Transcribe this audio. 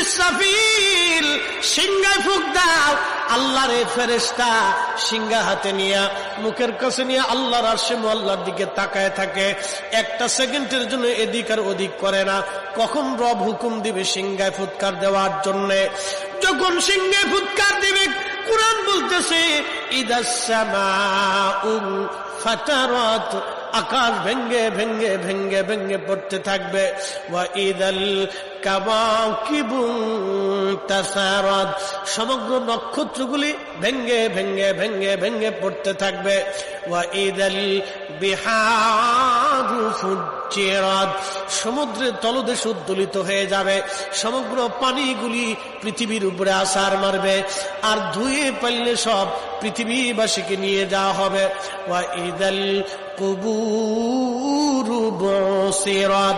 ইসরাফিল সিংহায় ফুঁক দাও। আল্লাহর এই ফেরেশতা সিংহা হাতে নিয়ে মুখের কাছে নিয়ে আল্লাহর আরশে মুআল্লার দিকে তাকায় থাকে, একটা সেকেন্ডের জন্য এদিক আর ওদিক করে না। কখন রব হুকুম দিবে সিংহায় ফুৎকার দেওয়ার জন্য, যখন সিংহায় ফুৎকার দিবে কুরআন বলতেছে ইদাস সামাউ ফাতারাত, আকাশ ভেঙ্গে ভেঙ্গে ভেঙ্গে ভেঙ্গে পড়তে থাকবে। ওয়া ইদাল কাওয়াকিবু তাসারাত, সমগ্র নক্ষত্রগুলি ভেঙ্গে ভেঙ্গে ভেঙ্গে ভেঙ্গে পড়তে থাকবে। ওয়া ইদাল বিহারু ফুজ্জিরাত, সমুদ্রের তলদেশ উদ্দোলিত হয়ে যাবে, সমগ্র পানিগুলি পৃথিবীর উপরে আছার মারবে, আর ধুয়ে পাইলে সব পৃথিবীবাসীকে নিয়ে যাওয়া হবে। ওয়া ইদাল কুবুরু বুসিরাত,